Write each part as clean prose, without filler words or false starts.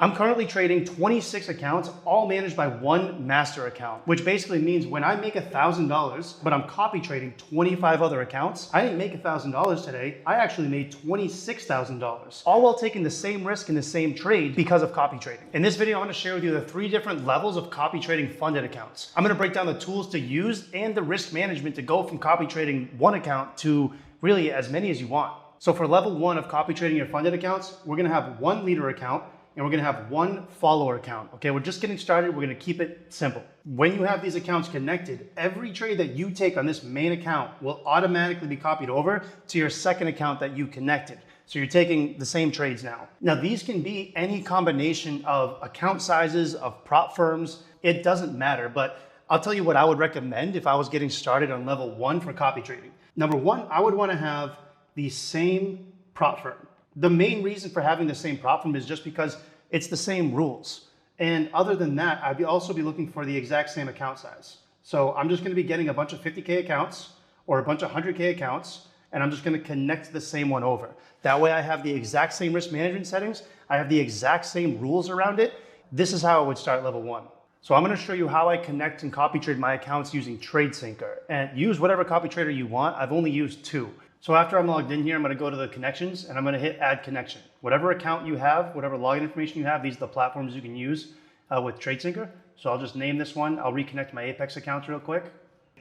I'm currently trading 26 accounts, all managed by one master account, which basically means when I make $1,000, but I'm copy trading 25 other accounts, I didn't make $1,000 today. I actually made $26,000, all while taking the same risk in the same trade because of copy trading. In this video, I'm gonna share with you the 3 different levels of copy trading funded accounts. I'm gonna break down the tools to use and the risk management to go from copy trading one account to really as many as you want. So for level 1 of copy trading your funded accounts, we're gonna have one leader account and we're gonna have one follower account. Okay, we're just getting started. We're gonna keep it simple. When you have these accounts connected, every trade that you take on this main account will automatically be copied over to your second account that you connected. So you're taking the same trades now. Now these can be any combination of account sizes, of prop firms. It doesn't matter, but I'll tell you what I would recommend if I was getting started on level 1 for copy trading. Number 1, I would wanna have the same prop firm. The main reason for having the same prop firm is just because it's the same rules. And other than that, I'd also be looking for the exact same account size. So I'm just gonna be getting a bunch of 50K accounts or a bunch of 100K accounts, and I'm just gonna connect the same one over. That way I have the exact same risk management settings, I have the exact same rules around it. This is how I would start level 1. So I'm gonna show you how I connect and copy trade my accounts using TradeSyncer. And use whatever copy trader you want. I've only used 2. So after I'm logged in here, I'm gonna go to the connections and I'm gonna hit add connection. Whatever account you have, whatever login information you have, these are the platforms you can use with TradeSyncer. So I'll just name this one. I'll reconnect my Apex accounts real quick.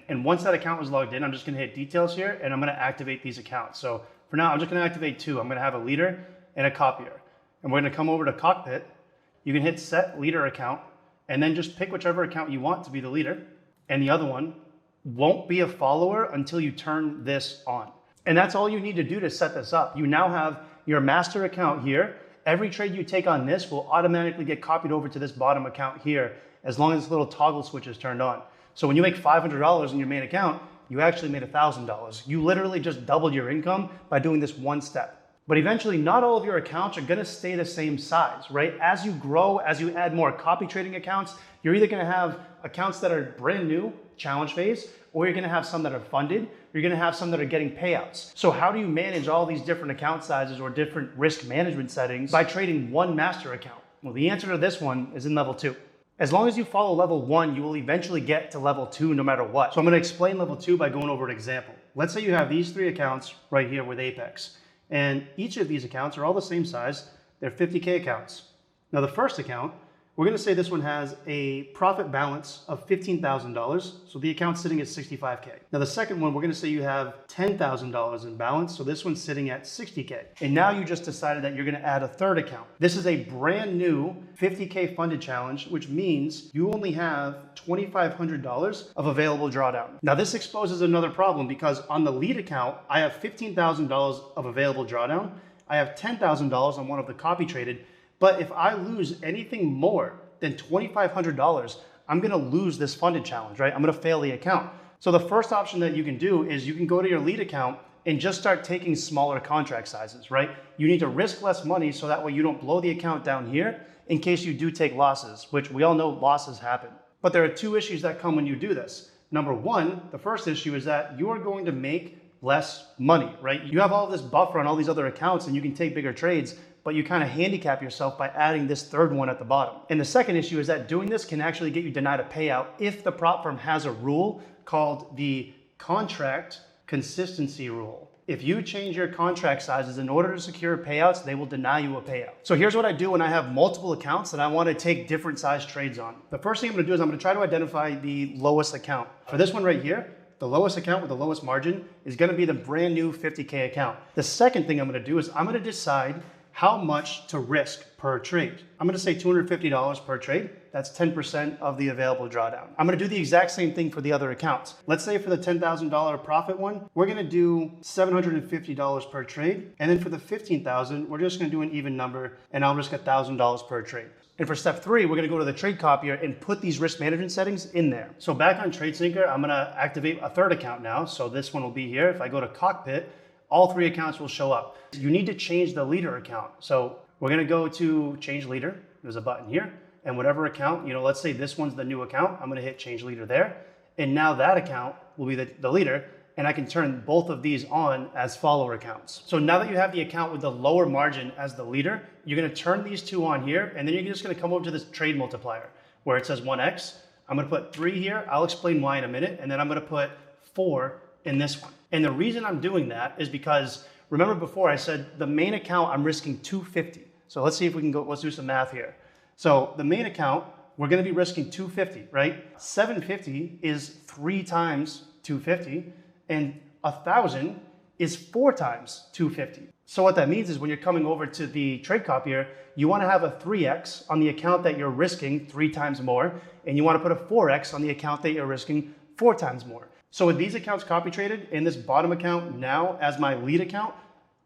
And once that account was logged in, I'm just gonna hit details here and I'm gonna activate these accounts. So for now, I'm just gonna activate 2. I'm gonna have a leader and a copier. And we're gonna come over to Cockpit. You can hit set leader account and then just pick whichever account you want to be the leader. And the other one won't be a follower until you turn this on. And that's all you need to do to set this up. You now have your master account here. Every trade you take on this will automatically get copied over to this bottom account here as long as this little toggle switch is turned on. So when you make $500 in your main account, you actually made $1,000. You literally just doubled your income by doing this one step. But eventually, not all of your accounts are gonna stay the same size, right? As you grow, as you add more copy trading accounts, you're either gonna have accounts that are brand new, challenge phase, or you're gonna have some that are funded, you're gonna have some that are getting payouts. So how do you manage all these different account sizes or different risk management settings by trading one master account? Well, the answer to this one is in level 2. As long as you follow level 1, you will eventually get to level 2 no matter what. So I'm gonna explain level 2 by going over an example. Let's say you have these 3 accounts right here with Apex, and each of these accounts are all the same size. They're 50K accounts. Now the first account, we're gonna say this one has a profit balance of $15,000. So the account's sitting at 65K. Now the second one, we're gonna say you have $10,000 in balance. So this one's sitting at 60K. And now you just decided that you're gonna add a third account. This is a brand new 50K funded challenge, which means you only have $2,500 of available drawdown. Now this exposes another problem because on the lead account, I have $15,000 of available drawdown. I have $10,000 on one of the copy traded. But if I lose anything more than $2,500, I'm gonna lose this funded challenge, right? I'm gonna fail the account. So the first option that you can do is you can go to your lead account and just start taking smaller contract sizes, right? You need to risk less money so that way you don't blow the account down here in case you do take losses, which we all know losses happen. But there are 2 issues that come when you do this. Number 1, the first issue is that you are going to make less money, right? You have all this buffer on all these other accounts and you can take bigger trades, but you kind of handicap yourself by adding this third one at the bottom. And the second issue is that doing this can actually get you denied a payout if the prop firm has a rule called the contract consistency rule. If you change your contract sizes in order to secure payouts, they will deny you a payout. So here's what I do when I have multiple accounts that I want to take different size trades on. The first thing I'm going to do is I'm going to try to identify the lowest account. For this one right here, the lowest account with the lowest margin is going to be the brand new 50K account. The second thing I'm going to do is I'm going to decide how much to risk per trade. I'm gonna say $250 per trade. That's 10% of the available drawdown. I'm gonna do the exact same thing for the other accounts. Let's say for the $10,000 profit one, we're gonna do $750 per trade. And then for the $15,000, we're just gonna do an even number and I'll risk $1,000 per trade. And for step 3, we're gonna go to the trade copier and put these risk management settings in there. So back on TradeSyncer, I'm gonna activate a third account now. So this one will be here. If I go to Cockpit, all 3 accounts will show up. You need to change the leader account. So we're gonna go to change leader. There's a button here. And whatever account, let's say this one's the new account. I'm gonna hit change leader there. And now that account will be the leader. and I can turn both of these on as follower accounts. So now that you have the account with the lower margin as the leader, you're gonna turn these two on here, and then you're just gonna come over to this trade multiplier where it says 1x. I'm gonna put 3 here. I'll explain why in a minute. And then I'm gonna put 4 in this one. And the reason I'm doing that is because remember before I said the main account, I'm risking 250. So let's see if we can go, let's do some math here. So the main account, we're gonna be risking 250, right? 750 is 3 times 250, and 1,000 is 4 times 250. So what that means is when you're coming over to the trade copier, you want to have a 3x on the account that you're risking 3 times more, and you want to put a 4x on the account that you're risking 4 times more. So with these accounts copy traded in this bottom account now as my lead account,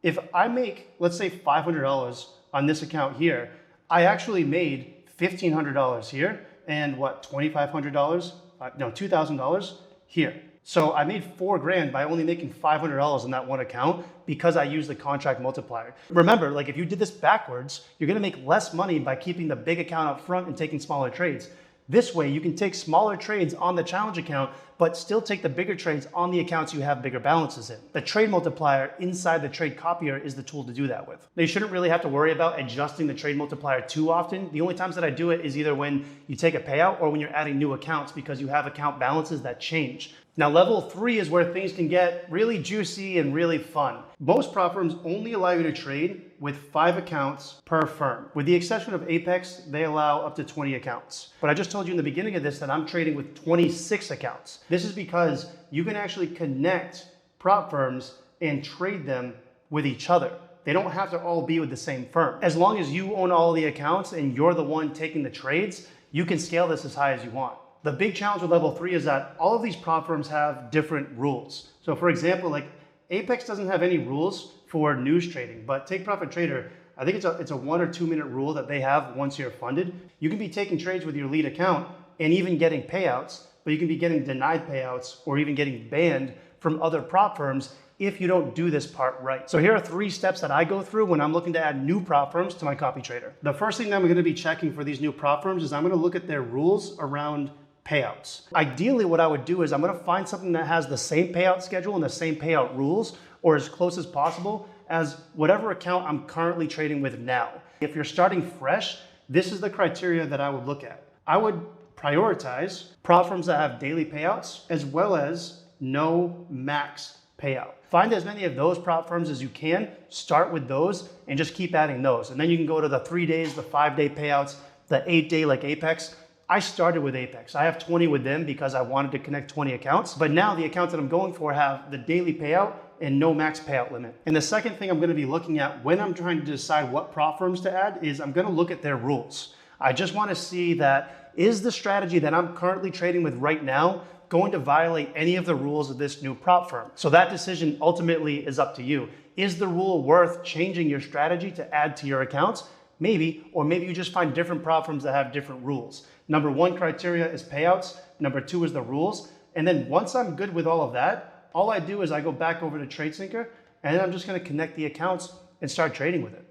if I make, let's say $500 on this account here, I actually made $1,500 here and what, $2,500? No, $2,000 here. So I made $4,000 by only making $500 in that one account because I used the contract multiplier. Remember, like if you did this backwards, you're gonna make less money by keeping the big account up front and taking smaller trades. This way, you can take smaller trades on the challenge account, but still take the bigger trades on the accounts you have bigger balances in. The trade multiplier inside the trade copier is the tool to do that with. Now, you shouldn't really have to worry about adjusting the trade multiplier too often. The only times that I do it is either when you take a payout or when you're adding new accounts because you have account balances that change. Now, level 3 is where things can get really juicy and really fun. Most prop firms only allow you to trade with 5 accounts per firm. With the exception of Apex, they allow up to 20 accounts. But I just told you in the beginning of this that I'm trading with 26 accounts. This is because you can actually connect prop firms and trade them with each other. They don't have to all be with the same firm. As long as you own all the accounts and you're the one taking the trades, you can scale this as high as you want. The big challenge with level 3 is that all of these prop firms have different rules. So for example, like Apex doesn't have any rules for news trading, but Take Profit Trader, I think it's a 1 or 2 minute rule that they have once you're funded. You can be taking trades with your lead account and even getting payouts, but you can be getting denied payouts or even getting banned from other prop firms if you don't do this part right. So here are 3 steps that I go through when I'm looking to add new prop firms to my copy trader. The first thing that I'm gonna be checking for these new prop firms is I'm gonna look at their rules around payouts. Ideally, what I would do is I'm gonna find something that has the same payout schedule and the same payout rules, or as close as possible as whatever account I'm currently trading with now. If you're starting fresh, this is the criteria that I would look at. I would prioritize prop firms that have daily payouts as well as no max payout. Find as many of those prop firms as you can, start with those, and just keep adding those. And then you can go to the 3 days, the 5-day payouts, the 8-day like Apex. I started with Apex. I have 20 with them because I wanted to connect 20 accounts. But now the accounts that I'm going for have the daily payout and no max payout limit. And the second thing I'm going to be looking at when I'm trying to decide what prop firms to add is I'm going to look at their rules. I just want to see that is the strategy that I'm currently trading with right now going to violate any of the rules of this new prop firm? So that decision ultimately is up to you. Is the rule worth changing your strategy to add to your accounts? Maybe, or maybe you just find different prop firms that have different rules. Number 1 criteria is payouts. Number 2 is the rules. And then once I'm good with all of that, all I do is I go back over to TradeSyncer and then I'm just gonna connect the accounts and start trading with it.